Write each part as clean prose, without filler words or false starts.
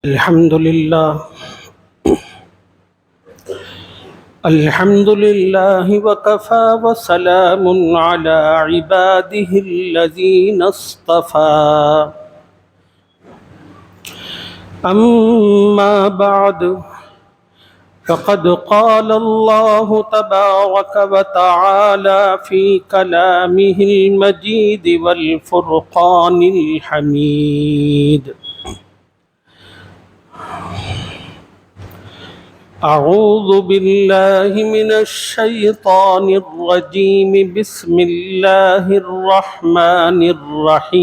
الحمد لله وكفى وسلام على عباده الذين اصطفى أما بعد فقد قال الله تبارك وتعالى في كلامه المجيد والفرقان الحميد. أعوذ بالله من الشيطان الرجيم. بسم الله الرحمن الرحيم.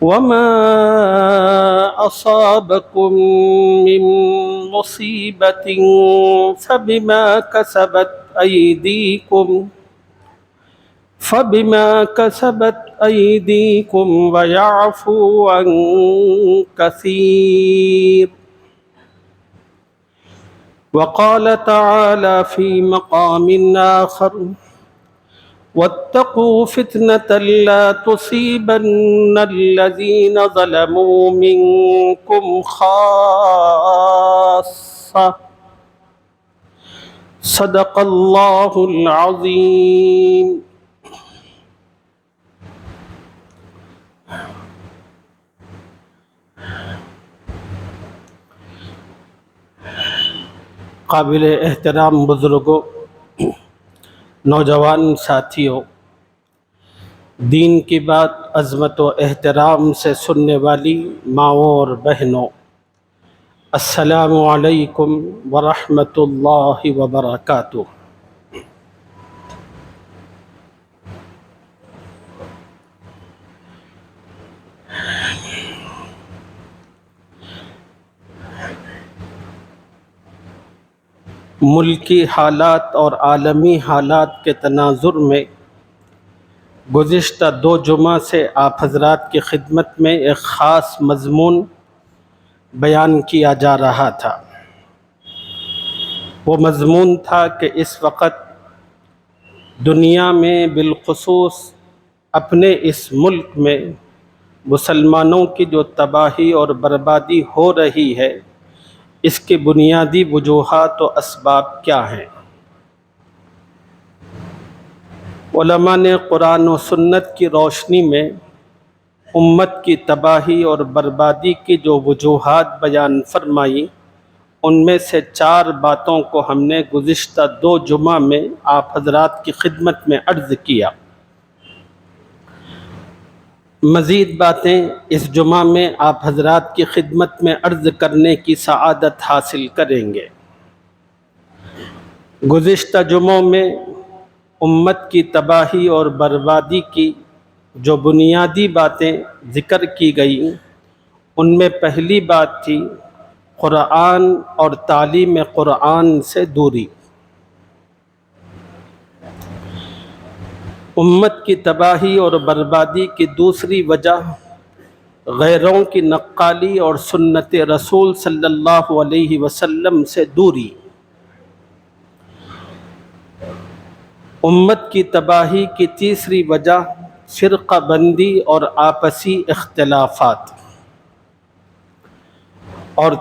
وما أصابكم من مصيبة فبما كسبت أيديكم ويعفو عن كثير. وقال تعالى في مقام آخر: واتقوا فتنة لا تصيبن الذين ظلموا منكم خاصة. صدق الله العظيم. قابل احترام بزرگوں، نوجوان ساتھیوں، دین کی بات عظمت و احترام سے سننے والی ماؤں اور بہنوں، السلام علیکم ورحمۃ اللہ وبرکاتہ۔ ملکی حالات اور عالمی حالات کے تناظر میں گزشتہ 2 جمعہ سے آپ حضرات کی خدمت میں ایک خاص مضمون بیان کیا جا رہا تھا۔ وہ مضمون تھا کہ اس وقت دنیا میں بالخصوص اپنے اس ملک میں مسلمانوں کی جو تباہی اور بربادی ہو رہی ہے، اس کے بنیادی وجوہات و اسباب کیا ہیں۔ علماء نے قرآن و سنت کی روشنی میں امت کی تباہی اور بربادی کی جو وجوہات بیان فرمائی، ان میں سے 4 باتوں کو ہم نے گزشتہ 2 جمعہ میں آپ حضرات کی خدمت میں عرض کیا۔ مزید باتیں اس جمعہ میں آپ حضرات کی خدمت میں عرض کرنے کی سعادت حاصل کریں گے۔ گزشتہ جمعوں میں امت کی تباہی اور بربادی کی جو بنیادی باتیں ذکر کی گئیں، ان میں پہلی بات تھی قرآن اور تعلیم قرآن سے دوری۔ امت کی تباہی اور بربادی کی دوسری وجہ غیروں کی نقالی اور سنت رسول صلی اللہ علیہ وسلم سے دوری۔ امت کی تباہی کی تیسری وجہ فرقہ بندی اور آپسی اختلافات، اور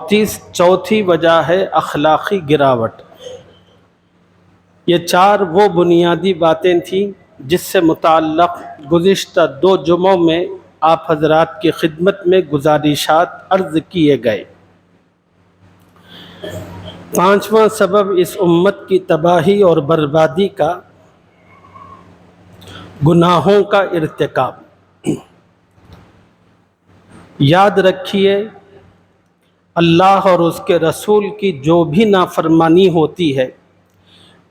چوتھی وجہ ہے اخلاقی گراوٹ۔ یہ 4 وہ بنیادی باتیں تھیں جس سے متعلق گزشتہ 2 جمعوں میں آپ حضرات کی خدمت میں گزارشات عرض کیے گئے۔ 5واں سبب اس امت کی تباہی اور بربادی کا گناہوں کا ارتکاب۔ یاد رکھیے، اللہ اور اس کے رسول کی جو بھی نافرمانی ہوتی ہے،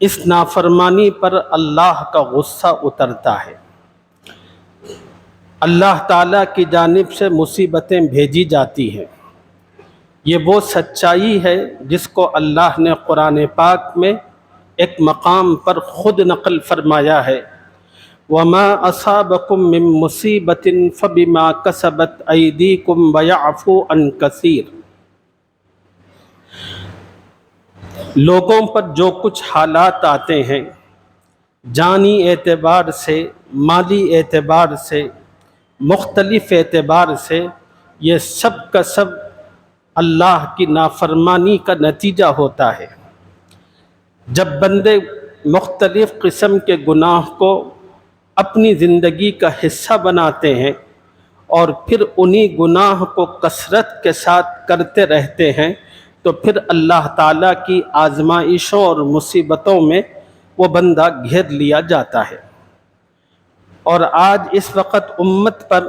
اس نافرمانی پر اللہ کا غصہ اترتا ہے۔ اللہ تعالیٰ کی جانب سے مصیبتیں بھیجی جاتی ہیں۔ یہ وہ سچائی ہے جس کو اللہ نے قرآن پاک میں ایک مقام پر خود نقل فرمایا ہے، وَمَا أَصَابَكُم مِّن مُّصِيبَةٍ فَبِمَا كَسَبَتْ أَيْدِيكُمْ وَيَعْفُو عَن كَثِيرٍ۔ لوگوں پر جو کچھ حالات آتے ہیں، جانی اعتبار سے، مالی اعتبار سے، مختلف اعتبار سے یہ سب کا سب اللہ کی نافرمانی کا نتیجہ ہوتا ہے۔ جب بندے مختلف قسم کے گناہ کو اپنی زندگی کا حصہ بناتے ہیں اور پھر انہی گناہ کو کثرت کے ساتھ کرتے رہتے ہیں تو پھر اللہ تعالیٰ کی آزمائشوں اور مصیبتوں میں وہ بندہ گھیر لیا جاتا ہے۔ اور آج اس وقت امت پر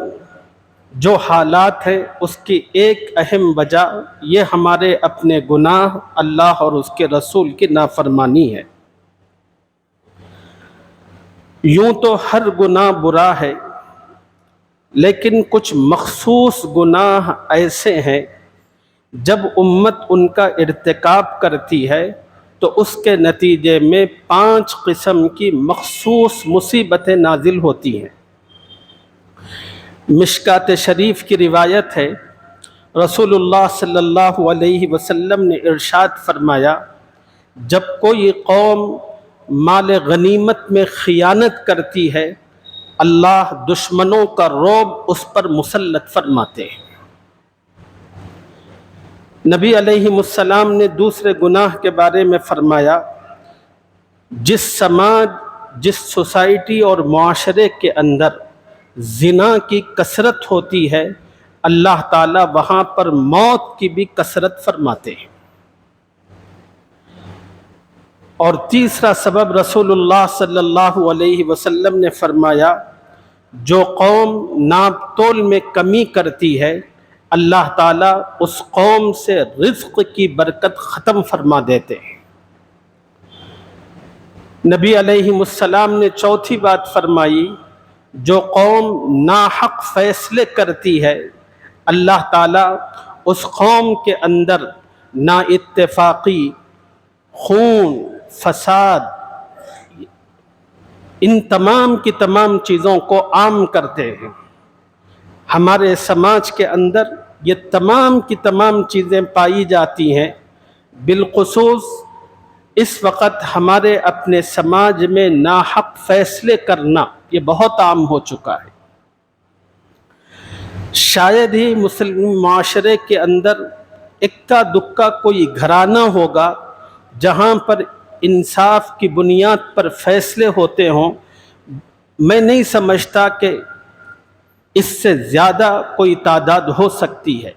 جو حالات ہیں اس کی ایک اہم وجہ یہ ہمارے اپنے گناہ، اللہ اور اس کے رسول کی نافرمانی ہے۔ یوں تو ہر گناہ برا ہے، لیکن کچھ مخصوص گناہ ایسے ہیں جب امت ان کا ارتکاب کرتی ہے تو اس کے نتیجے میں 5 قسم کی مخصوص مصیبتیں نازل ہوتی ہیں۔ مشکات شریف کی روایت ہے، رسول اللہ صلی اللہ علیہ وسلم نے ارشاد فرمایا، جب کوئی قوم مال غنیمت میں خیانت کرتی ہے اللہ دشمنوں کا رعب اس پر مسلط فرماتے ہیں۔ نبی علیہ السلام نے دوسرے گناہ کے بارے میں فرمایا، جس سماج، جس سوسائٹی اور معاشرے کے اندر زنا کی کثرت ہوتی ہے اللہ تعالیٰ وہاں پر موت کی بھی کثرت فرماتے ہیں۔ اور تیسرا سبب رسول اللہ صلی اللہ علیہ وسلم نے فرمایا، جو قوم ناپ تول میں کمی کرتی ہے اللہ تعالیٰ اس قوم سے رزق کی برکت ختم فرما دیتے ہیں۔ نبی علیہ السلام نے چوتھی بات فرمائی، جو قوم ناحق فیصلے کرتی ہے اللہ تعالیٰ اس قوم کے اندر نا اتفاقی، خون، فساد، ان تمام کی تمام چیزوں کو عام کرتے ہیں۔ ہمارے سماج کے اندر یہ تمام کی تمام چیزیں پائی جاتی ہیں، بالخصوص اس وقت ہمارے اپنے سماج میں ناحق فیصلے کرنا یہ بہت عام ہو چکا ہے۔ شاید ہی مسلم معاشرے کے اندر اکا دکا کوئی گھرانہ ہوگا جہاں پر انصاف کی بنیاد پر فیصلے ہوتے ہوں۔ میں نہیں سمجھتا کہ اس سے زیادہ کوئی تعداد ہو سکتی ہے۔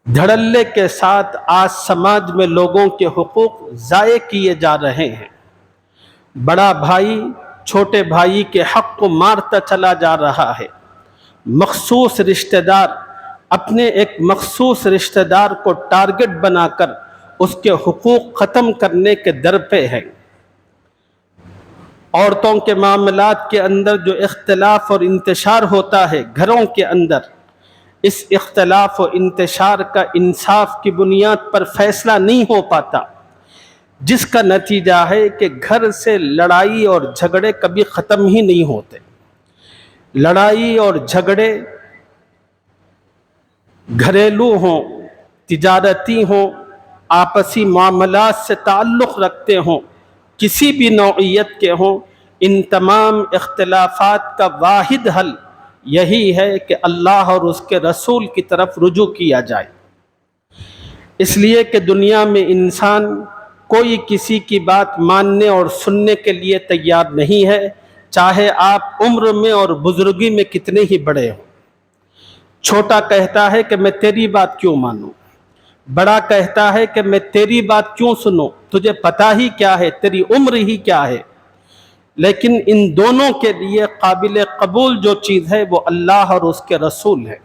دھڑلے کے ساتھ آج سماج میں لوگوں کے حقوق ضائع کیے جا رہے ہیں۔ بڑا بھائی چھوٹے بھائی کے حق کو مارتا چلا جا رہا ہے۔ مخصوص رشتہ دار اپنے ایک مخصوص رشتہ دار کو ٹارگٹ بنا کر اس کے حقوق ختم کرنے کے در پہ ہے۔ عورتوں کے معاملات کے اندر جو اختلاف اور انتشار ہوتا ہے گھروں کے اندر، اس اختلاف و انتشار کا انصاف کی بنیاد پر فیصلہ نہیں ہو پاتا، جس کا نتیجہ ہے کہ گھر سے لڑائی اور جھگڑے کبھی ختم ہی نہیں ہوتے۔ لڑائی اور جھگڑے گھریلو ہوں، تجارتی ہوں، آپسی معاملات سے تعلق رکھتے ہوں، کسی بھی نوعیت کے ہوں، ان تمام اختلافات کا واحد حل یہی ہے کہ اللہ اور اس کے رسول کی طرف رجوع کیا جائے۔ اس لیے کہ دنیا میں انسان کوئی کسی کی بات ماننے اور سننے کے لیے تیار نہیں ہے، چاہے آپ عمر میں اور بزرگی میں کتنے ہی بڑے ہوں۔ چھوٹا کہتا ہے کہ میں تیری بات کیوں مانوں، بڑا کہتا ہے کہ میں تیری بات کیوں سنوں، تجھے پتہ ہی کیا ہے، تیری عمر ہی کیا ہے۔ لیکن ان دونوں کے لیے قابل قبول جو چیز ہے وہ اللہ اور اس کے رسول ہے۔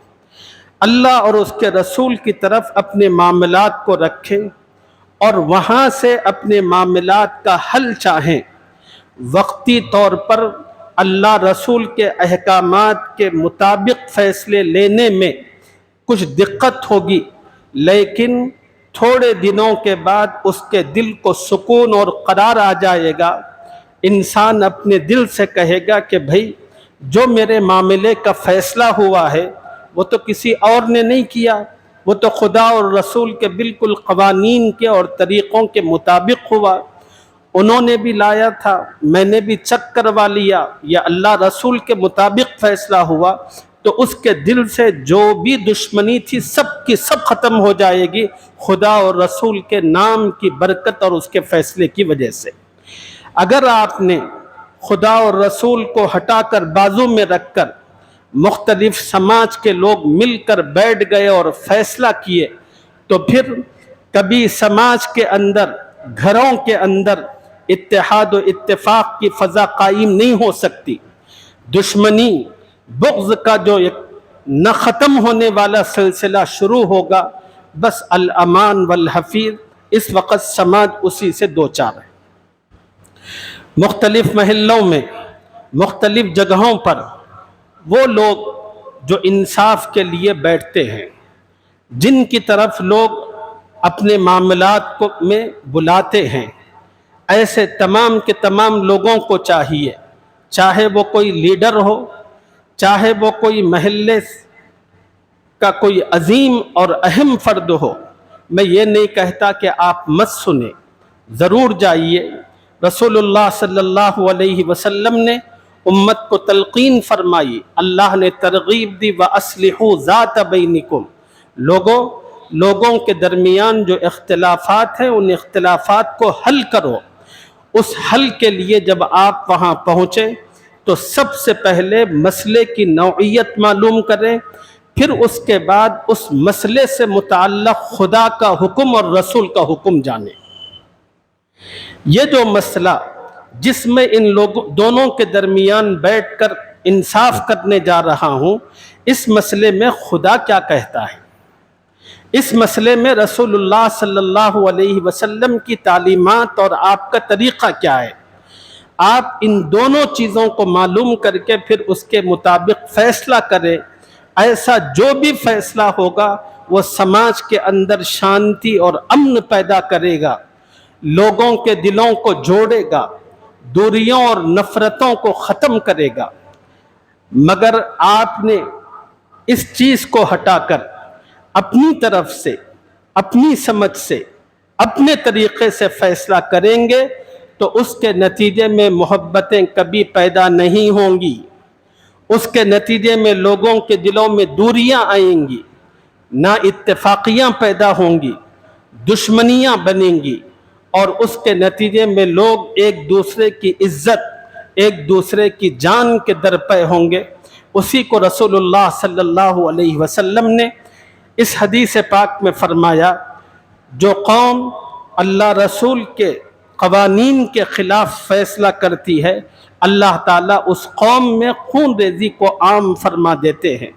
اللہ اور اس کے رسول کی طرف اپنے معاملات کو رکھیں اور وہاں سے اپنے معاملات کا حل چاہیں۔ وقتی طور پر اللہ رسول کے احکامات کے مطابق فیصلے لینے میں کچھ دقت ہوگی، لیکن تھوڑے دنوں کے بعد اس کے دل کو سکون اور قرار آ جائے گا۔ انسان اپنے دل سے کہے گا کہ بھئی جو میرے معاملے کا فیصلہ ہوا ہے وہ تو کسی اور نے نہیں کیا، وہ تو خدا اور رسول کے بالکل قوانین کے اور طریقوں کے مطابق ہوا۔ انہوں نے بھی لایا تھا، میں نے بھی چیک کروا لیا، یا اللہ رسول کے مطابق فیصلہ ہوا، تو اس کے دل سے جو بھی دشمنی تھی سب کی سب ختم ہو جائے گی، خدا اور رسول کے نام کی برکت اور اس کے فیصلے کی وجہ سے۔ اگر آپ نے خدا اور رسول کو ہٹا کر بازو میں رکھ کر مختلف سماج کے لوگ مل کر بیٹھ گئے اور فیصلہ کیے، تو پھر کبھی سماج کے اندر، گھروں کے اندر اتحاد و اتفاق کی فضا قائم نہیں ہو سکتی۔ دشمنی، بغض کا جو ایک نہ ختم ہونے والا سلسلہ شروع ہوگا، بس الامان والحفیظ، اس وقت سماج اسی سے دوچار ہے۔ مختلف محلوں میں، مختلف جگہوں پر وہ لوگ جو انصاف کے لیے بیٹھتے ہیں، جن کی طرف لوگ اپنے معاملات میں بلاتے ہیں، ایسے تمام کے تمام لوگوں کو چاہیے، چاہے وہ کوئی لیڈر ہو، چاہے وہ کوئی محلے کا کوئی عظیم اور اہم فرد ہو، میں یہ نہیں کہتا کہ آپ مت سنیں، ضرور جائیے۔ رسول اللہ صلی اللہ علیہ وسلم نے امت کو تلقین فرمائی، اللہ نے ترغیب دی، وَأَصْلِحُوا ذَاتَ بَيْنِكُمْ، لوگوں کے درمیان جو اختلافات ہیں ان اختلافات کو حل کرو۔ اس حل کے لیے جب آپ وہاں پہنچے تو سب سے پہلے مسئلے کی نوعیت معلوم کریں، پھر اس کے بعد اس مسئلے سے متعلق خدا کا حکم اور رسول کا حکم جانیں۔ یہ جو مسئلہ جس میں ان لوگوں دونوں کے درمیان بیٹھ کر انصاف کرنے جا رہا ہوں، اس مسئلے میں خدا کیا کہتا ہے، اس مسئلے میں رسول اللہ صلی اللہ علیہ وسلم کی تعلیمات اور آپ کا طریقہ کیا ہے، آپ ان دونوں چیزوں کو معلوم کر کے پھر اس کے مطابق فیصلہ کریں۔ ایسا جو بھی فیصلہ ہوگا وہ سماج کے اندر شانتی اور امن پیدا کرے گا، لوگوں کے دلوں کو جوڑے گا، دوریوں اور نفرتوں کو ختم کرے گا۔ مگر آپ نے اس چیز کو ہٹا کر اپنی طرف سے، اپنی سمجھ سے، اپنے طریقے سے فیصلہ کریں گے تو اس کے نتیجے میں محبتیں کبھی پیدا نہیں ہوں گی، اس کے نتیجے میں لوگوں کے دلوں میں دوریاں آئیں گی، نا اتفاقیاں پیدا ہوں گی، دشمنیاں بنیں گی، اور اس کے نتیجے میں لوگ ایک دوسرے کی عزت، ایک دوسرے کی جان کے درپے ہوں گے۔ اسی کو رسول اللہ صلی اللہ علیہ وسلم نے اس حدیث پاک میں فرمایا، جو قوم اللہ رسول کے قوانین کے خلاف فیصلہ کرتی ہے، اللہ تعالیٰ اس قوم میں خون ریزی کو عام فرما دیتے ہیں،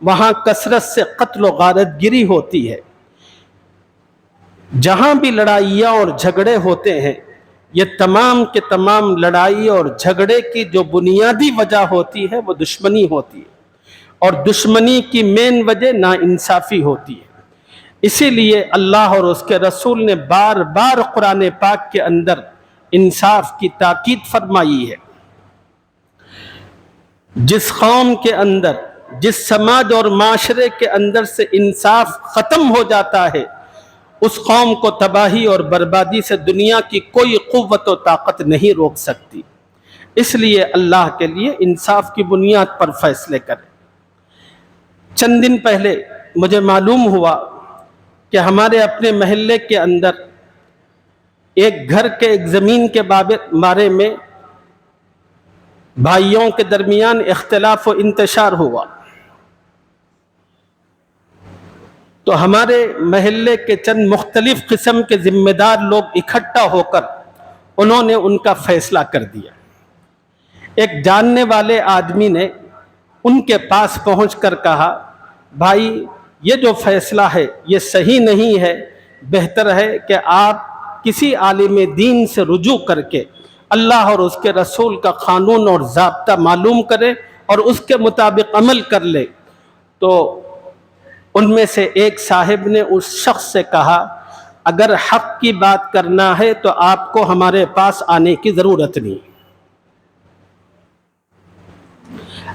وہاں کثرت سے قتل و غارت گری ہوتی ہے۔ جہاں بھی لڑائیاں اور جھگڑے ہوتے ہیں، یہ تمام کے تمام لڑائی اور جھگڑے کی جو بنیادی وجہ ہوتی ہے وہ دشمنی ہوتی ہے، اور دشمنی کی مین وجہ ناانصافی ہوتی ہے۔ اسی لیے اللہ اور اس کے رسول نے بار بار قرآن پاک کے اندر انصاف کی تاکید فرمائی ہے۔ جس قوم کے اندر، جس سماج اور معاشرے کے اندر سے انصاف ختم ہو جاتا ہے، اس قوم کو تباہی اور بربادی سے دنیا کی کوئی قوت و طاقت نہیں روک سکتی۔ اس لیے اللہ کے لیے انصاف کی بنیاد پر فیصلے کریں۔ چند دن پہلے مجھے معلوم ہوا کہ ہمارے اپنے محلے کے اندر ایک گھر کے ایک زمین کے بارے میں بھائیوں کے درمیان اختلاف و انتشار ہوا، تو ہمارے محلے کے چند مختلف قسم کے ذمہ دار لوگ اکٹھا ہو کر انہوں نے ان کا فیصلہ کر دیا۔ ایک جاننے والے آدمی نے ان کے پاس پہنچ کر کہا، بھائی یہ جو فیصلہ ہے یہ صحیح نہیں ہے، بہتر ہے کہ آپ کسی عالم دین سے رجوع کر کے اللہ اور اس کے رسول کا قانون اور ضابطہ معلوم کریں اور اس کے مطابق عمل کر لیں۔ تو ان میں سے ایک صاحب نے اس شخص سے کہا، اگر حق کی بات کرنا ہے تو آپ کو ہمارے پاس آنے کی ضرورت نہیں،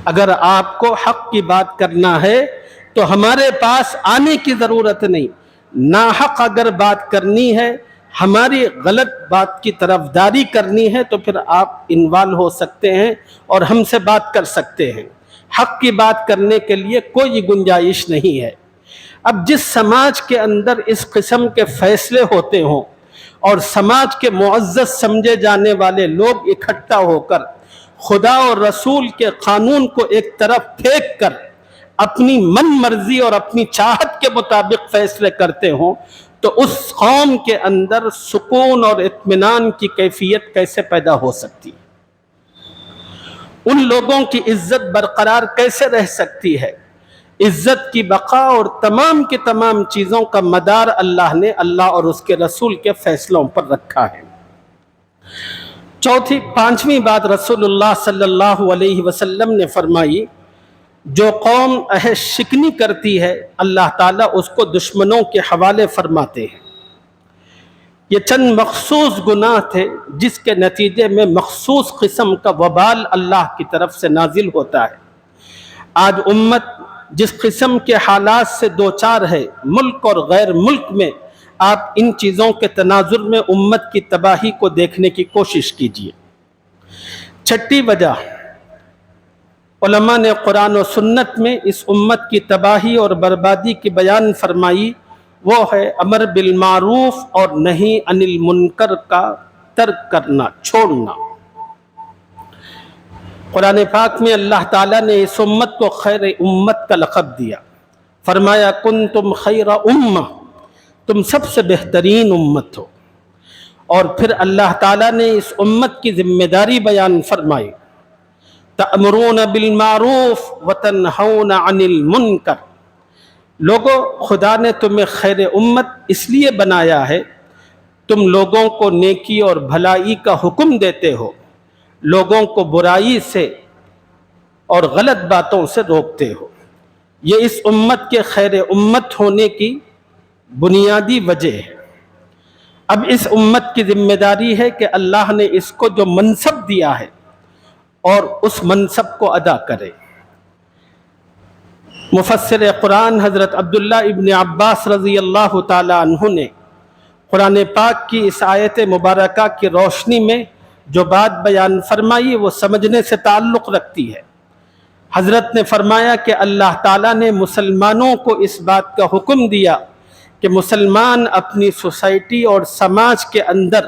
اگر آپ کو حق کی بات کرنا ہے تو ہمارے پاس آنے کی ضرورت نہیں، ناحق اگر بات کرنی ہے ہماری غلط بات کی طرفداری کرنی ہے تو پھر آپ انوالو ہو سکتے ہیں اور ہم سے بات کر سکتے ہیں. حق کی بات کرنے کے لیے کوئی گنجائش نہیں ہے. اب جس سماج کے اندر اس قسم کے فیصلے ہوتے ہوں اور سماج کے معزز سمجھے جانے والے لوگ اکٹھا ہو کر خدا اور رسول کے قانون کو ایک طرف پھینک کر اپنی من مرضی اور اپنی چاہت کے مطابق فیصلے کرتے ہوں تو اس قوم کے اندر سکون اور اطمینان کی کیفیت کیسے پیدا ہو سکتی ہے؟ ان لوگوں کی عزت برقرار کیسے رہ سکتی ہے؟ عزت کی بقا اور تمام کی تمام چیزوں کا مدار اللہ نے اللہ اور اس کے رسول کے فیصلوں پر رکھا ہے. پانچویں بات رسول اللہ صلی اللہ علیہ وسلم نے فرمائی، جو قوم عہد شکنی کرتی ہے اللہ تعالیٰ اس کو دشمنوں کے حوالے فرماتے ہیں. یہ چند مخصوص گناہ تھے جس کے نتیجے میں مخصوص قسم کا وبال اللہ کی طرف سے نازل ہوتا ہے. آج امت جس قسم کے حالات سے دوچار ہے، ملک اور غیر ملک میں، آپ ان چیزوں کے تناظر میں امت کی تباہی کو دیکھنے کی کوشش کیجیے. چھٹی وجہ علماء نے قرآن و سنت میں اس امت کی تباہی اور بربادی کی بیان فرمائی، وہ ہے امر بالمعروف اور نہی عن المنکر کا ترک کرنا، چھوڑنا. قرآن پاک میں اللہ تعالیٰ نے اس امت کو خیر امت کا لقب دیا، فرمایا کنتم خیر امہ، تم سب سے بہترین امت ہو. اور پھر اللہ تعالیٰ نے اس امت کی ذمہ داری بیان فرمائی، تأمرون بالمعروف وتنہون عن المنکر. لوگوں، خدا نے تمہیں خیر امت اس لیے بنایا ہے، تم لوگوں کو نیکی اور بھلائی کا حکم دیتے ہو، لوگوں کو برائی سے اور غلط باتوں سے روکتے ہو. یہ اس امت کے خیر امت ہونے کی بنیادی وجہ ہے. اب اس امت کی ذمہ داری ہے کہ اللہ نے اس کو جو منصب دیا ہے اور اس منصب کو ادا کرے. مفسر قرآن حضرت عبداللہ ابن عباس رضی اللہ تعالی عنہ نے قرآن پاک کی اس آیت مبارکہ کی روشنی میں جو بات بیان فرمائی وہ سمجھنے سے تعلق رکھتی ہے. حضرت نے فرمایا کہ اللہ تعالیٰ نے مسلمانوں کو اس بات کا حکم دیا کہ مسلمان اپنی سوسائٹی اور سماج کے اندر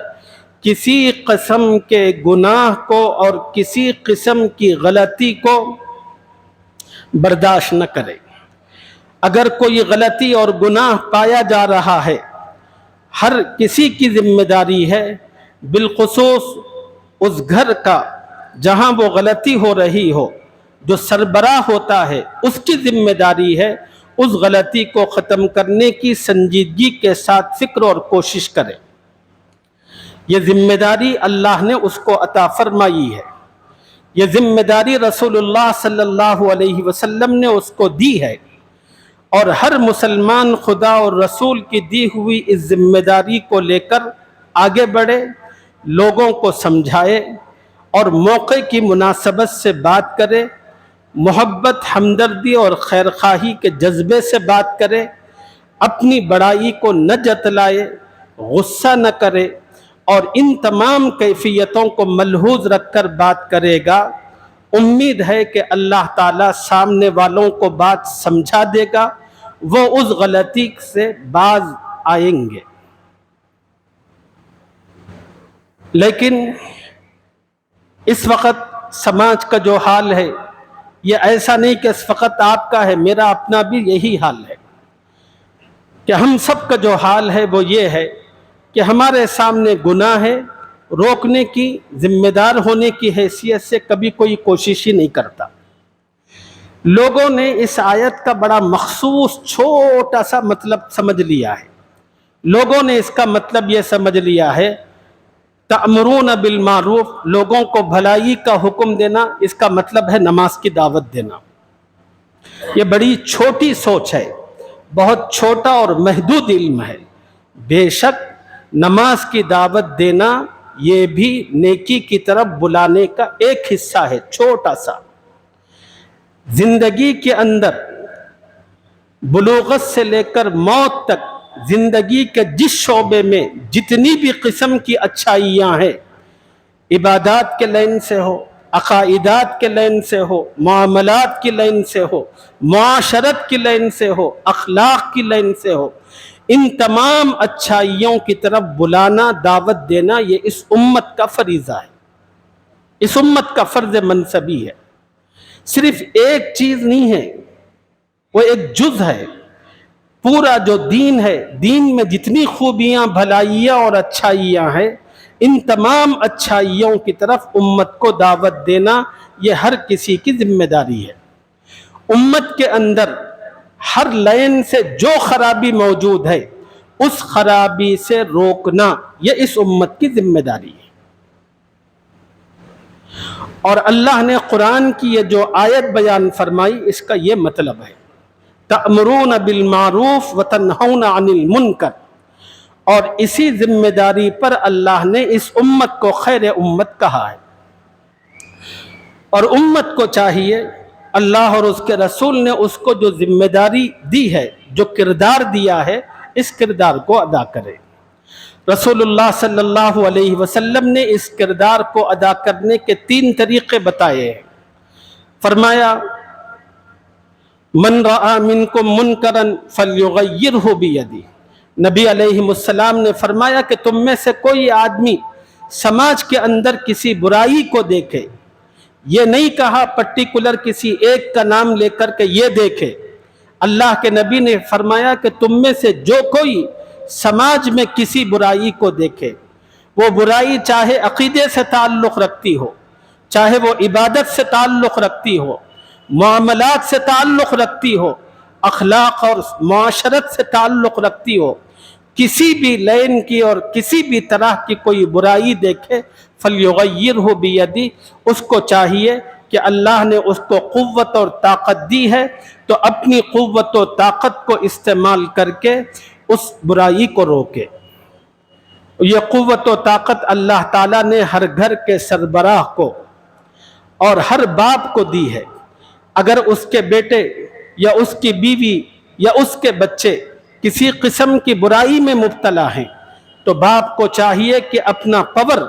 کسی قسم کے گناہ کو اور کسی قسم کی غلطی کو برداشت نہ کرے. اگر کوئی غلطی اور گناہ پایا جا رہا ہے، ہر کسی کی ذمہ داری ہے، بالخصوص اس گھر کا جہاں وہ غلطی ہو رہی ہو، جو سربراہ ہوتا ہے اس کی ذمہ داری ہے اس غلطی کو ختم کرنے کی سنجیدگی کے ساتھ فکر اور کوشش کرے. یہ ذمہ داری اللہ نے اس کو عطا فرمائی ہے، یہ ذمہ داری رسول اللہ صلی اللہ علیہ وسلم نے اس کو دی ہے، اور ہر مسلمان خدا اور رسول کی دی ہوئی اس ذمہ داری کو لے کر آگے بڑھے، لوگوں کو سمجھائے اور موقع کی مناسبت سے بات کرے، محبت، ہمدردی اور خیرخواہی کے جذبے سے بات کرے، اپنی بڑائی کو نہ جتلائے، غصہ نہ کرے، اور ان تمام کیفیتوں کو ملحوظ رکھ کر بات کرے گا. امید ہے کہ اللہ تعالیٰ سامنے والوں کو بات سمجھا دے گا، وہ اس غلطی سے باز آئیں گے. لیکن اس وقت سماج کا جو حال ہے یہ ایسا نہیں کہ اس وقت آپ کا ہے، میرا اپنا بھی یہی حال ہے کہ ہم سب کا جو حال ہے وہ یہ ہے کہ ہمارے سامنے گناہ ہے، روکنے کی ذمہ دار ہونے کی حیثیت سے کبھی کوئی کوشش ہی نہیں کرتا. لوگوں نے اس آیت کا بڑا مخصوص چھوٹا سا مطلب سمجھ لیا ہے. لوگوں نے اس کا مطلب یہ سمجھ لیا ہے تأمرون بالمعروف، لوگوں کو بھلائی کا حکم دینا، اس کا مطلب ہے نماز کی دعوت دینا. یہ بڑی چھوٹی سوچ ہے، بہت چھوٹا اور محدود علم ہے. بے شک نماز کی دعوت دینا یہ بھی نیکی کی طرف بلانے کا ایک حصہ ہے، چھوٹا سا. زندگی کے اندر بلوغت سے لے کر موت تک زندگی کے جس شعبے میں جتنی بھی قسم کی اچھائیاں ہیں، عبادات کے لائن سے ہو، عقائدات کے لائن سے ہو، معاملات کی لائن سے ہو، معاشرت کی لائن سے ہو، اخلاق کی لائن سے ہو، ان تمام اچھائیوں کی طرف بلانا، دعوت دینا، یہ اس امت کا فریضہ ہے، اس امت کا فرض منصبی ہے۔ صرف ایک چیز نہیں ہے، وہ ایک جز ہے۔ پورا جو دین ہے، دین میں جتنی خوبیاں، بھلائیاں اور اچھائیاں ہیں، ان تمام اچھائیوں کی طرف امت کو دعوت دینا یہ ہر کسی کی ذمہ داری ہے۔ امت کے اندر ہر لائن سے جو خرابی موجود ہے، اس خرابی سے روکنا یہ اس امت کی ذمہ داری ہے۔ اور اللہ نے قرآن کی یہ جو آیت بیان فرمائی، اس کا یہ مطلب ہے تأمرون بالمعروف وتنہون عن المنکر، اور اسی ذمہ داری پر اللہ نے اس امت کو خیر امت کہا ہے۔ اور امت کو چاہیے، اللہ اور اس کے رسول نے اس کو جو ذمہ داری دی ہے، جو کردار دیا ہے، اس کردار کو ادا کرے۔ رسول اللہ صلی اللہ علیہ وسلم نے اس کردار کو ادا کرنے کے 3 طریقے بتائے ہیں۔ فرمایا من رأى منکم منکرا فلیغیرہ بیدہ، نبی علیہ السلام نے فرمایا کہ تم میں سے کوئی آدمی سماج کے اندر کسی برائی کو دیکھے، یہ نہیں کہا پرٹیکولر کسی ایک کا نام لے کر کے یہ دیکھے، اللہ کے نبی نے فرمایا کہ تم میں سے جو کوئی سماج میں کسی برائی کو دیکھے، وہ برائی چاہے عقیدے سے تعلق رکھتی ہو، چاہے وہ عبادت سے تعلق رکھتی ہو، معاملات سے تعلق رکھتی ہو، اخلاق اور معاشرت سے تعلق رکھتی ہو، کسی بھی لائن کی اور کسی بھی طرح کی کوئی برائی دیکھے، فَلْيُغَيِّرْهُ بِيَدِهِ، اس کو چاہیے کہ اللہ نے اس کو قوت اور طاقت دی ہے تو اپنی قوت و طاقت کو استعمال کر کے اس برائی کو روکے۔ یہ قوت و طاقت اللہ تعالیٰ نے ہر گھر کے سربراہ کو اور ہر باپ کو دی ہے۔ اگر اس کے بیٹے یا اس کی بیوی یا اس کے بچے کسی قسم کی برائی میں مبتلا ہیں تو باپ کو چاہیے کہ اپنا پاور،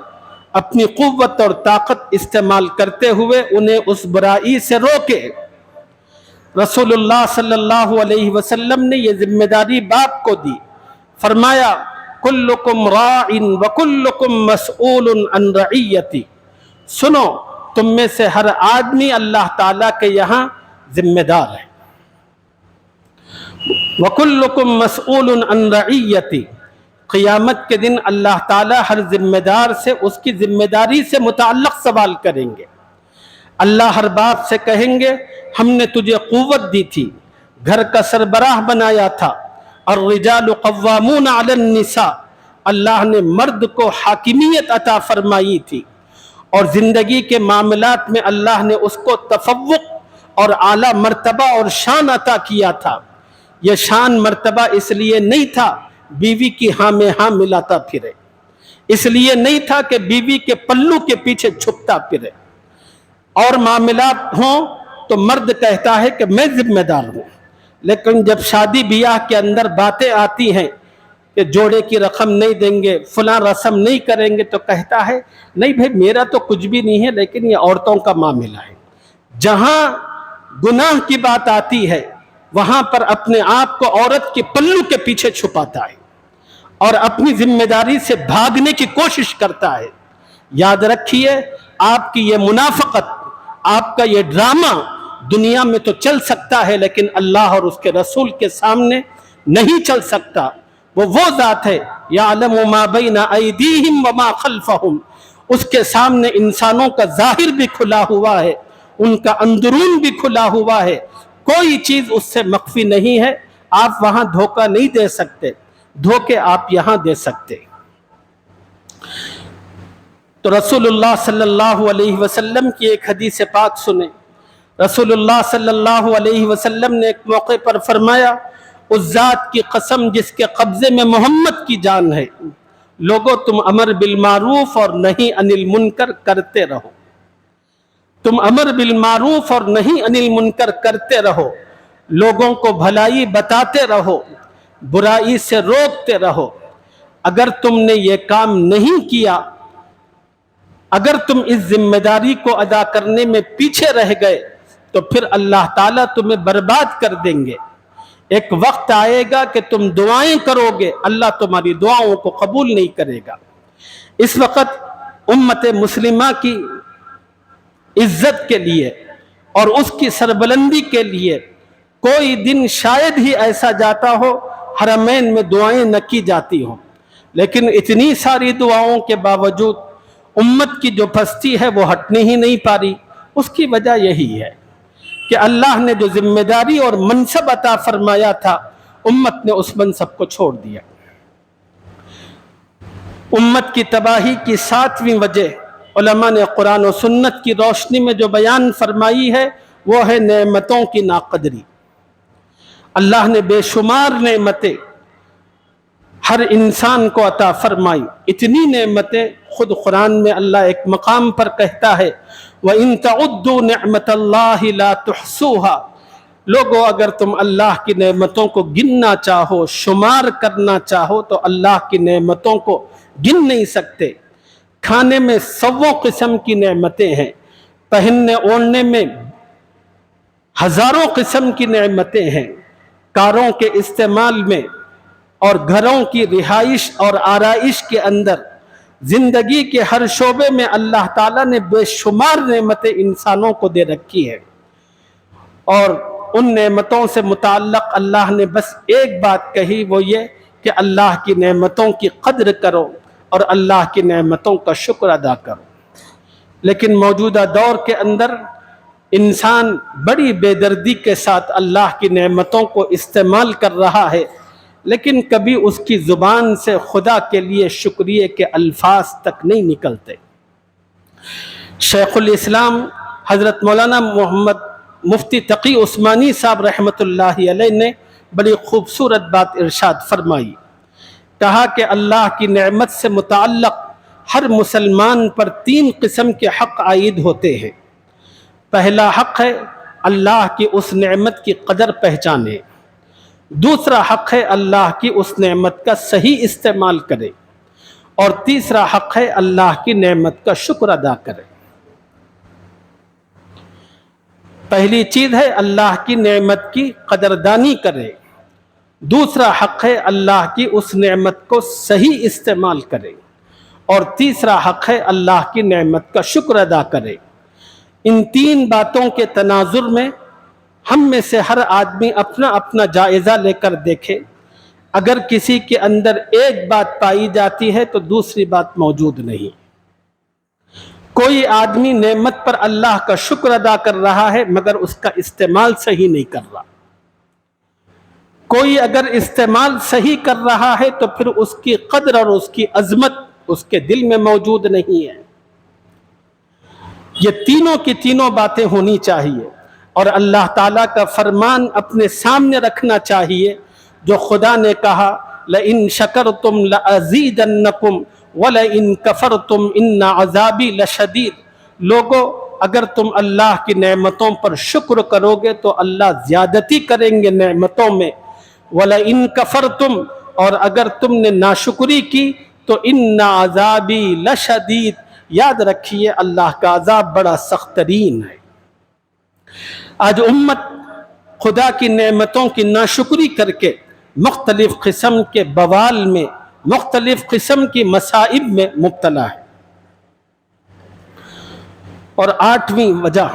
اپنی قوت اور طاقت استعمال کرتے ہوئے انہیں اس برائی سے روکے۔ رسول اللہ صلی اللہ علیہ وسلم نے یہ ذمہ داری باپ کو دی، فرمایا کلکم راع وکلکم مسئول عن رعیتی، سنو تم میں سے ہر آدمی اللہ تعالیٰ کے یہاں ذمہ دار ہے۔ وَكُلُّكُمْ مَسْئُولٌ عَنْ رَعِيَّتِهِ، قیامت کے دن اللہ تعالیٰ ہر ذمہ دار سے اس کی ذمہ داری سے متعلق سوال کریں گے۔ اللہ ہر باپ سے کہیں گے ہم نے تجھے قوت دی تھی، گھر کا سربراہ بنایا تھا، الرجال قوامون علی النساء، اللہ نے مرد کو حاکمیت عطا فرمائی تھی، اور زندگی کے معاملات میں اللہ نے اس کو تفوق اور اعلیٰ مرتبہ اور شان عطا کیا تھا۔ یہ شان مرتبہ اس لیے نہیں تھا بیوی کی ہاں میں ہاں ملاتا پھرے، اس لیے نہیں تھا کہ بیوی کے پلو کے پیچھے چھپتا پھرے، اور معاملات ہوں تو مرد کہتا ہے کہ میں ذمہ دار ہوں، لیکن جب شادی بیاہ کے اندر باتیں آتی ہیں کہ جوڑے کی رقم نہیں دیں گے، فلاں رسم نہیں کریں گے، تو کہتا ہے نہیں بھائی میرا تو کچھ بھی نہیں ہے، لیکن یہ عورتوں کا معاملہ ہے۔ جہاں گناہ کی بات آتی ہے وہاں پر اپنے آپ کو عورت کے پلو کے پیچھے چھپاتا ہے اور اپنی ذمہ داری سے بھاگنے کی کوشش کرتا ہے۔ یاد رکھیے آپ کی یہ منافقت، آپ کا یہ ڈرامہ دنیا میں تو چل سکتا ہے لیکن اللہ اور اس کے رسول کے سامنے نہیں چل سکتا۔ وہ ذات ہے یعلم ما بین ایدیہم وما خلفہم، اس کے سامنے انسانوں کا ظاہر بھی کھلا ہوا ہے، ان کا اندرون بھی کھلا ہوا ہے، کوئی چیز اس سے مخفی نہیں ہے۔ آپ وہاں دھوکہ نہیں دے سکتے، دھوکے آپ یہاں دے سکتے۔ تو رسول اللہ صلی اللہ علیہ وسلم کی ایک حدیث پاک سنیں۔ رسول اللہ صلی اللہ علیہ وسلم نے ایک موقع پر فرمایا اس ذات کی قسم جس کے قبضے میں محمد کی جان ہے، لوگو تم امر بالمعروف اور نہی عن المنکر کرتے رہو، تم امر بالمعروف اور نہی عن المنکر کرتے رہو، لوگوں کو بھلائی بتاتے رہو، برائی سے روکتے رہو. اگر تم نے یہ کام نہیں کیا، اگر تم اس ذمہ داری کو ادا کرنے میں پیچھے رہ گئے تو پھر اللہ تعالیٰ تمہیں برباد کر دیں گے. ایک وقت آئے گا کہ تم دعائیں کرو گے، اللہ تمہاری دعاؤں کو قبول نہیں کرے گا. اس وقت امت مسلمہ کی عزت کے لیے اور اس کی سربلندی کے لیے کوئی دن شاید ہی ایسا جاتا ہو حرمین میں دعائیں نہ کی جاتی ہوں، لیکن اتنی ساری دعاؤں کے باوجود امت کی جو پستی ہے وہ ہٹنے ہی نہیں پا رہی. اس کی وجہ یہی ہے کہ اللہ نے جو ذمہ داری اور منصب عطا فرمایا تھا، امت نے اس منصب کو چھوڑ دیا. امت کی تباہی کی 7ویں وجہ علماء نے قرآن و سنت کی روشنی میں جو بیان فرمائی ہے وہ ہے نعمتوں کی ناقدری. اللہ نے بے شمار نعمتیں ہر انسان کو عطا فرمائی. اتنی نعمتیں خود قرآن میں اللہ ایک مقام پر کہتا ہے وَإِن تَعُدُّوا نِعْمَةَ اللَّهِ لَا تُحْصُوهَا. لوگو اگر تم اللہ کی نعمتوں کو گننا چاہو، شمار کرنا چاہو تو اللہ کی نعمتوں کو گن نہیں سکتے. کھانے میں 100 قسم کی نعمتیں ہیں، پہننے اوڑھنے میں ہزاروں قسم کی نعمتیں ہیں، کاروں کے استعمال میں اور گھروں کی رہائش اور آرائش کے اندر زندگی کے ہر شعبے میں اللہ تعالیٰ نے بے شمار نعمتیں انسانوں کو دے رکھی ہے. اور ان نعمتوں سے متعلق اللہ نے بس ایک بات کہی، وہ یہ کہ اللہ کی نعمتوں کی قدر کرو اور اللہ کی نعمتوں کا شکر ادا کرو. لیکن موجودہ دور کے اندر انسان بڑی بے دردی کے ساتھ اللہ کی نعمتوں کو استعمال کر رہا ہے، لیکن کبھی اس کی زبان سے خدا کے لیے شکریہ کے الفاظ تک نہیں نکلتے. شیخ الاسلام حضرت مولانا محمد مفتی تقی عثمانی صاحب رحمۃ اللہ علیہ نے بڑی خوبصورت بات ارشاد فرمائی. کہا کہ اللہ کی نعمت سے متعلق ہر مسلمان پر 3 قسم کے حق عائد ہوتے ہیں. پہلا حق ہے اللہ کی اس نعمت کی قدر پہچانے. دوسرا حق ہے اللہ کی اس نعمت کا صحیح استعمال کرے. اور تیسرا حق ہے اللہ کی نعمت کا شکر ادا کرے. پہلی چیز ہے اللہ کی نعمت کی قدردانی کرے. دوسرا حق ہے اللہ کی اس نعمت کو صحیح استعمال کرے. اور تیسرا حق ہے اللہ کی نعمت کا شکر ادا کرے. ان 3 باتوں کے تناظر میں ہم میں سے ہر آدمی اپنا اپنا جائزہ لے کر دیکھے. اگر کسی کے اندر ایک بات پائی جاتی ہے تو دوسری بات موجود نہیں. کوئی آدمی نعمت پر اللہ کا شکر ادا کر رہا ہے مگر اس کا استعمال صحیح نہیں کر رہا. کوئی اگر استعمال صحیح کر رہا ہے تو پھر اس کی قدر اور اس کی عظمت اس کے دل میں موجود نہیں ہے. یہ تینوں کی تینوں باتیں ہونی چاہیے اور اللہ تعالیٰ کا فرمان اپنے سامنے رکھنا چاہیے جو خدا نے کہا لَإِن شَكَرْتُمْ لَأَزِيدَنَّكُمْ وَلَإِن كَفَرْتُمْ إِنَّ عَذَابِي لَشَدِيدٌ. لوگو اگر تم اللہ کی نعمتوں پر شکر کرو گے تو اللہ زیادتی کریں گے نعمتوں میں. وَلَإِن كَفَرْتُمْ اور اگر تم نے ناشکری کی تو إِنَّ عَذَابِي لَشَدِيدٌ. یاد رکھیے اللہ کا عذاب بڑا سخت ترین ہے. آج امت خدا کی نعمتوں کی ناشکری کر کے مختلف قسم کے بوال میں، مختلف قسم کی مصائب میں مبتلا ہے. اور 8ویں وجہ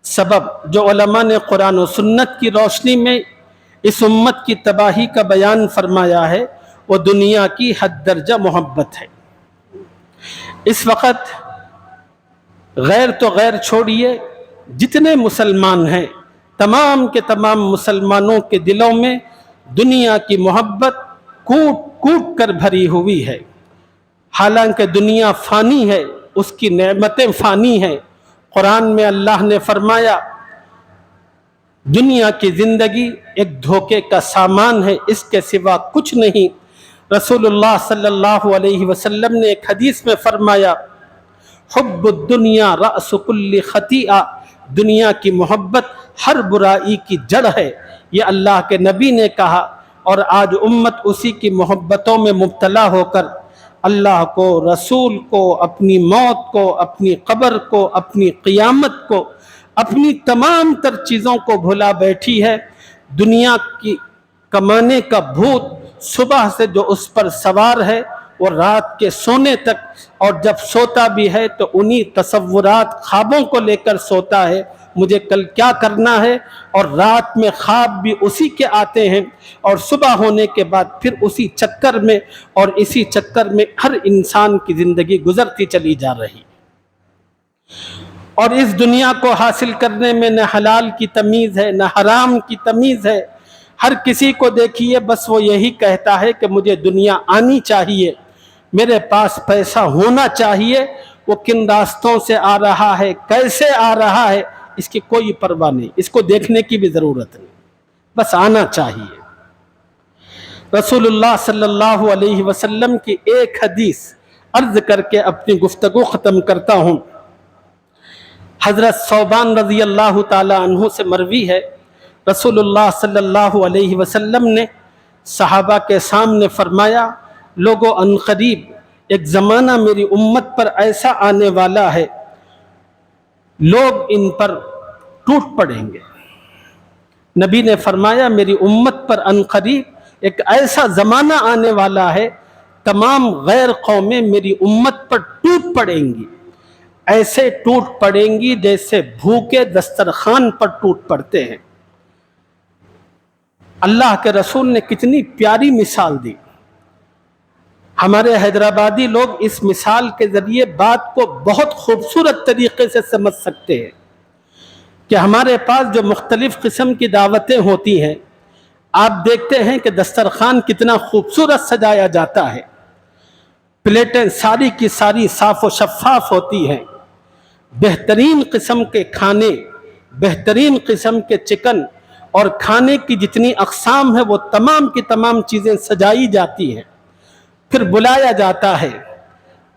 سبب جو علماء نے قرآن و سنت کی روشنی میں اس امت کی تباہی کا بیان فرمایا ہے وہ دنیا کی حد درجہ محبت ہے. اس وقت غیر تو غیر چھوڑیے، جتنے مسلمان ہیں تمام کے تمام مسلمانوں کے دلوں میں دنیا کی محبت کوٹ کوٹ کر بھری ہوئی ہے. حالانکہ دنیا فانی ہے، اس کی نعمتیں فانی ہیں. قرآن میں اللہ نے فرمایا دنیا کی زندگی ایک دھوکے کا سامان ہے، اس کے سوا کچھ نہیں. رسول اللہ صلی اللہ علیہ وسلم نے ایک حدیث میں فرمایا حب الدنیا رأس کل خطیئہ. دنیا کی محبت ہر برائی کی جڑ ہے. یہ اللہ کے نبی نے کہا. اور آج امت اسی کی محبتوں میں مبتلا ہو کر اللہ کو، رسول کو، اپنی موت کو، اپنی قبر کو، اپنی قیامت کو، اپنی تمام تر چیزوں کو بھلا بیٹھی ہے۔ دنیا کی کمانے کا بھوت صبح سے جو اس پر سوار ہے وہ رات کے سونے تک، اور جب سوتا بھی ہے تو انہی تصورات، خوابوں کو لے کر سوتا ہے، مجھے کل کیا کرنا ہے، اور رات میں خواب بھی اسی کے آتے ہیں، اور صبح ہونے کے بعد پھر اسی چکر میں، اور اسی چکر میں ہر انسان کی زندگی گزرتی چلی جا رہی۔ اور اس دنیا کو حاصل کرنے میں نہ حلال کی تمیز ہے نہ حرام کی تمیز ہے۔ ہر کسی کو دیکھیے بس وہ یہی کہتا ہے کہ مجھے دنیا آنی چاہیے، میرے پاس پیسہ ہونا چاہیے، وہ کن راستوں سے آ رہا ہے، کیسے آ رہا ہے، اس کی کوئی پرواہ نہیں، اس کو دیکھنے کی بھی ضرورت نہیں، بس آنا چاہیے۔ رسول اللہ صلی اللہ علیہ وسلم کی ایک حدیث عرض کر کے اپنی گفتگو ختم کرتا ہوں۔ حضرت ثوبان رضی اللہ تعالی عنہ سے مروی ہے، رسول اللہ صلی اللہ علیہ وسلم نے صحابہ کے سامنے فرمایا، لوگو عنقریب ایک زمانہ میری امت پر ایسا آنے والا ہے، لوگ ان پر ٹوٹ پڑیں گے۔ نبی نے فرمایا میری امت پر عنقریب ایک ایسا زمانہ آنے والا ہے، تمام غیر قومیں میری امت پر ٹوٹ پڑیں گی، ایسے ٹوٹ پڑیں گی جیسے بھوکے دسترخوان پر ٹوٹ پڑتے ہیں۔ اللہ کے رسول نے کتنی پیاری مثال دی۔ ہمارے حیدرآبادی لوگ اس مثال کے ذریعے بات کو بہت خوبصورت طریقے سے سمجھ سکتے ہیں کہ ہمارے پاس جو مختلف قسم کی دعوتیں ہوتی ہیں، آپ دیکھتے ہیں کہ دسترخوان کتنا خوبصورت سجایا جاتا ہے، پلیٹیں ساری کی ساری صاف و شفاف ہوتی ہیں، بہترین قسم کے کھانے، بہترین قسم کے چکن اور کھانے کی جتنی اقسام ہیں وہ تمام کی تمام چیزیں سجائی جاتی ہیں، پھر بلایا جاتا ہے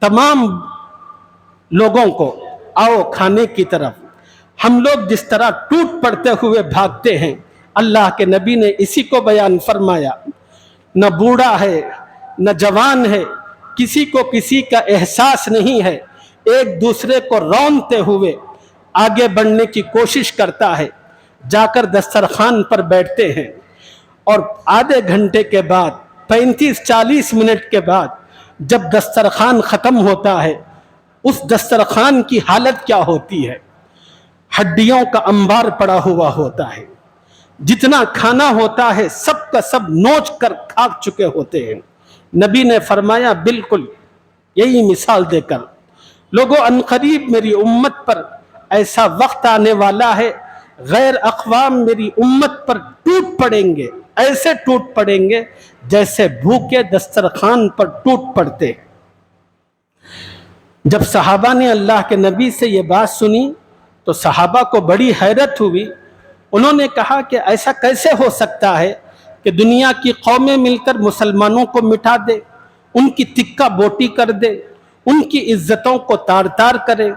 تمام لوگوں کو، آؤ کھانے کی طرف۔ ہم لوگ جس طرح ٹوٹ پڑتے ہوئے بھاگتے ہیں، اللہ کے نبی نے اسی کو بیان فرمایا، نہ بوڑھا ہے نہ جوان ہے، کسی کو کسی کا احساس نہیں ہے، ایک دوسرے کو رونتے ہوئے آگے بڑھنے کی کوشش کرتا ہے، جا کر دسترخوان پر بیٹھتے ہیں، اور آدھے گھنٹے کے بعد 35-40 منٹ کے بعد جب دسترخوان ختم ہوتا ہے، اس دسترخوان کی حالت کیا ہوتی ہے؟ ہڈیوں کا انبار پڑا ہوا ہوتا ہے، جتنا کھانا ہوتا ہے سب کا سب نوچ کر کھا چکے ہوتے ہیں۔ نبی نے فرمایا بالکل یہی مثال دے کر، لوگوں عنقریب میری امت پر ایسا وقت آنے والا ہے، غیر اقوام میری امت پر ٹوٹ پڑیں گے، ایسے ٹوٹ پڑیں گے جیسے بھوکے دسترخوان پر ٹوٹ پڑتے ہیں۔ جب صحابہ نے اللہ کے نبی سے یہ بات سنی تو صحابہ کو بڑی حیرت ہوئی، انہوں نے کہا کہ ایسا کیسے ہو سکتا ہے کہ دنیا کی قومیں مل کر مسلمانوں کو مٹا دے، ان کی تکہ بوٹی کر دے، ان کی عزتوں کو تار تار کرے،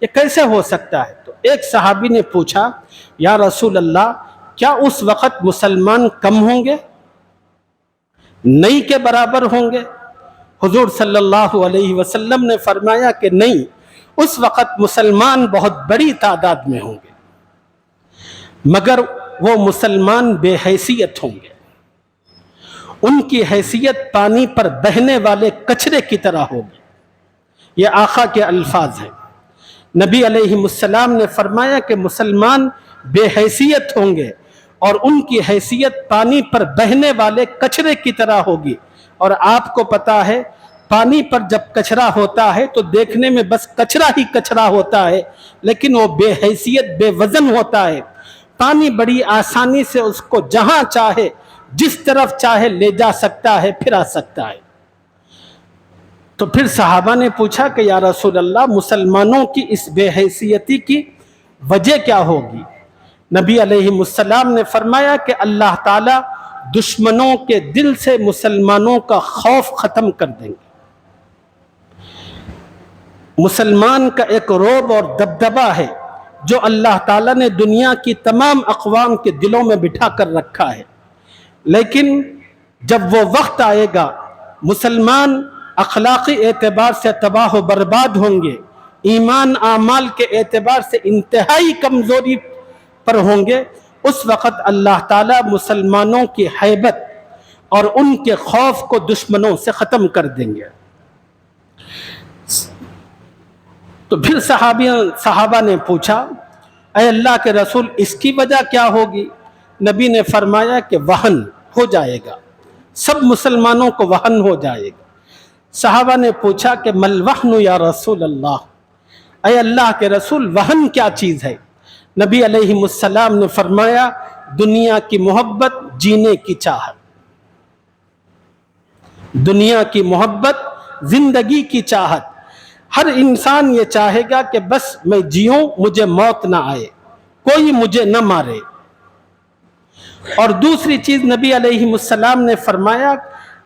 یہ کیسے ہو سکتا ہے؟ تو ایک صحابی نے پوچھا، یا رسول اللہ کیا اس وقت مسلمان کم ہوں گے؟ نہیں کے برابر ہوں گے؟ حضور صلی اللہ علیہ وسلم نے فرمایا کہ نہیں، اس وقت مسلمان بہت بڑی تعداد میں ہوں گے، مگر وہ مسلمان بے حیثیت ہوں گے، ان کی حیثیت پانی پر بہنے والے کچرے کی طرح ہوگی۔ یہ آقا کے الفاظ ہیں۔ نبی علیہ السلام نے فرمایا کہ مسلمان بے حیثیت ہوں گے اور ان کی حیثیت پانی پر بہنے والے کچرے کی طرح ہوگی۔ اور آپ کو پتا ہے پانی پر جب کچرا ہوتا ہے تو دیکھنے میں بس کچرا ہی کچرا ہوتا ہے، لیکن وہ بے حیثیت بے وزن ہوتا ہے، پانی بڑی آسانی سے اس کو جہاں چاہے جس طرف چاہے لے جا سکتا ہے، پھرا سکتا ہے۔ تو پھر صحابہ نے پوچھا کہ یا رسول اللہ مسلمانوں کی اس بے حیثیتی کی وجہ کیا ہوگی؟ نبی علیہ السلام نے فرمایا کہ اللہ تعالیٰ دشمنوں کے دل سے مسلمانوں کا خوف ختم کر دیں گے۔ مسلمان کا ایک رعب اور دبدبہ ہے جو اللہ تعالیٰ نے دنیا کی تمام اقوام کے دلوں میں بٹھا کر رکھا ہے، لیکن جب وہ وقت آئے گا مسلمان اخلاقی اعتبار سے تباہ و برباد ہوں گے، ایمان اعمال کے اعتبار سے انتہائی کمزوری پر ہوں گے، اس وقت اللہ تعالیٰ مسلمانوں کی ہیبت اور ان کے خوف کو دشمنوں سے ختم کر دیں گے۔ تو پھر صحابہ نے پوچھا، اے اللہ کے رسول اس کی وجہ کیا ہوگی؟ نبی نے فرمایا کہ وہن ہو جائے گا، سب مسلمانوں کو وہن ہو جائے گا۔ صحابہ نے پوچھا کہ مل وہن یا رسول اللہ، اے اللہ کے رسول وہن کیا چیز ہے؟ نبی علیہ السلام نے فرمایا دنیا کی محبت، جینے کی چاہت۔ دنیا کی محبت، زندگی کی چاہت۔ ہر انسان یہ چاہے گا کہ بس میں جیوں، مجھے موت نہ آئے، کوئی مجھے نہ مارے۔ اور دوسری چیز نبی علیہ السلام نے فرمایا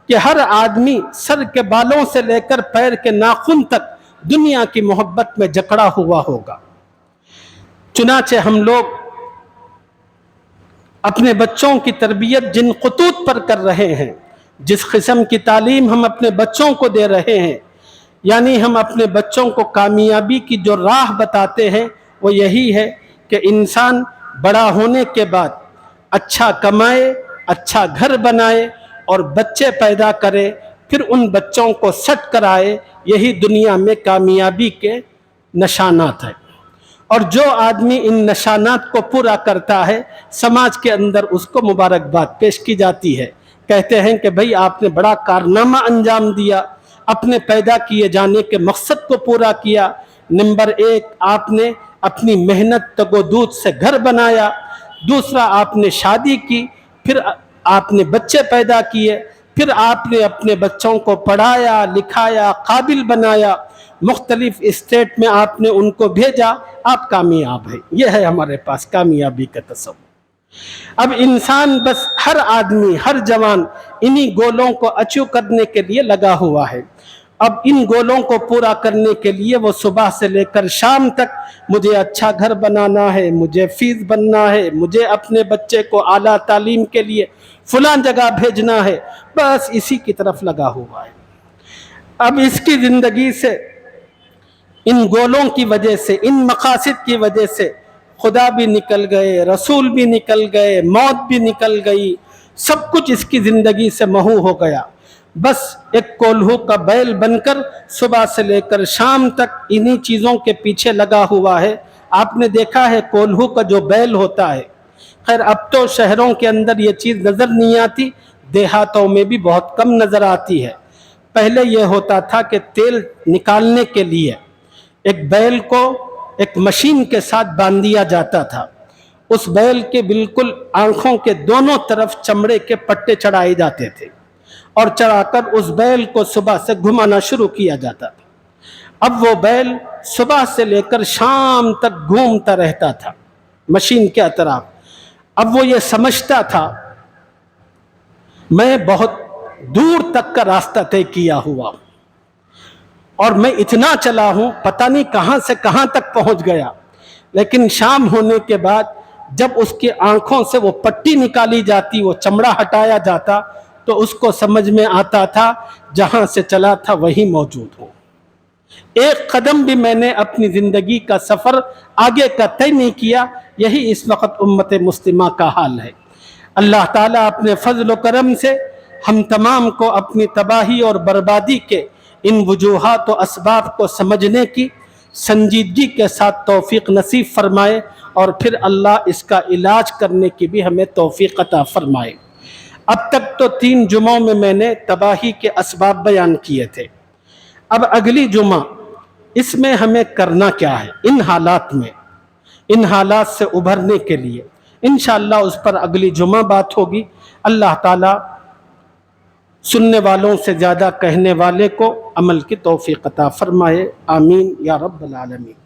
کہ ہر آدمی سر کے بالوں سے لے کر پیر کے ناخن تک دنیا کی محبت میں جکڑا ہوا ہوگا۔ چنانچہ ہم لوگ اپنے بچوں کی تربیت جن خطوط پر کر رہے ہیں، جس قسم کی تعلیم ہم اپنے بچوں کو دے رہے ہیں، یعنی ہم اپنے بچوں کو کامیابی کی جو راہ بتاتے ہیں وہ یہی ہے کہ انسان بڑا ہونے کے بعد اچھا کمائے، اچھا گھر بنائے اور بچے پیدا کرے، پھر ان بچوں کو سیٹ کرائے۔ یہی دنیا میں کامیابی کے نشانات ہیں۔ اور جو آدمی ان نشانات کو پورا کرتا ہے، سماج کے اندر اس کو مبارکباد پیش کی جاتی ہے۔ کہتے ہیں کہ بھئی آپ نے بڑا کارنامہ انجام دیا، اپنے پیدا کیے جانے کے مقصد کو پورا کیا۔ نمبر ایک، آپ نے اپنی محنت تگ و دود سے گھر بنایا۔ دوسرا، آپ نے شادی کی، پھر آپ نے بچے پیدا کیے، پھر آپ نے اپنے بچوں کو پڑھایا، لکھایا، قابل بنایا، مختلف اسٹیٹ میں آپ نے ان کو بھیجا، آپ کامیاب ہیں۔ یہ ہے ہمارے پاس کامیابی کا تصور۔ اب انسان بس ہر آدمی، ہر جوان انہی گولوں کو اچیو کرنے کے لیے لگا ہوا ہے۔ اب ان گولوں کو پورا کرنے کے لیے وہ صبح سے لے کر شام تک مجھے اچھا گھر بنانا ہے، مجھے فیس بننا ہے، مجھے اپنے بچے کو اعلیٰ تعلیم کے لیے فلاں جگہ بھیجنا ہے، بس اسی کی طرف لگا ہوا ہے۔ اب اس کی زندگی سے، ان گولوں کی وجہ سے، ان مقاصد کی وجہ سے خدا بھی نکل گئے، رسول بھی نکل گئے، موت بھی نکل گئی، سب کچھ اس کی زندگی سے محو ہو گیا۔ بس ایک کولہو کا بیل بن کر صبح سے لے کر شام تک انہی چیزوں کے پیچھے لگا ہوا ہے۔ آپ نے دیکھا ہے کولہو کا جو بیل ہوتا ہے، خیر اب تو شہروں کے اندر یہ چیز نظر نہیں آتی، دیہاتوں میں بھی بہت کم نظر آتی ہے۔ پہلے یہ ہوتا تھا کہ تیل نکالنے کے لیے ایک بیل کو ایک مشین کے ساتھ باندھ دیا جاتا تھا۔ اس بیل کے بالکل آنکھوں کے دونوں طرف چمڑے کے پٹے چڑھائے جاتے تھے، اور چڑھا کر اس بیل کو صبح سے گھمانا شروع کیا جاتا تھا۔ اب وہ بیل صبح سے لے کر شام تک گھومتا رہتا تھا مشین کے اطراف۔ اب وہ یہ سمجھتا تھا میں بہت دور تک کا راستہ طے کیا ہوا، اور میں اتنا چلا ہوں پتہ نہیں کہاں سے کہاں تک پہنچ گیا۔ لیکن شام ہونے کے بعد جب اس کی آنکھوں سے وہ پٹی نکالی جاتی، وہ چمڑا ہٹایا جاتا، تو اس کو سمجھ میں آتا تھا جہاں سے چلا تھا وہی موجود ہوں۔ ایک قدم بھی میں نے اپنی زندگی کا سفر آگے کا طے نہیں کیا۔ یہی اس وقت امت مسلمہ کا حال ہے۔ اللہ تعالیٰ اپنے فضل و کرم سے ہم تمام کو اپنی تباہی اور بربادی کے ان وجوہات و اسباب کو سمجھنے کی سنجیدگی کے ساتھ توفیق نصیب فرمائے، اور پھر اللہ اس کا علاج کرنے کی بھی ہمیں توفیق عطا فرمائے۔ اب تک تو 3 جمعوں میں نے تباہی کے اسباب بیان کیے تھے۔ اب اگلی جمعہ اس میں ہمیں کرنا کیا ہے ان حالات میں، ان حالات سے ابھرنے کے لیے، انشاءاللہ اس پر اگلی جمعہ بات ہوگی۔ اللہ تعالیٰ سننے والوں سے زیادہ کہنے والے کو عمل کی توفیق عطا فرمائے، آمین یا رب العالمین۔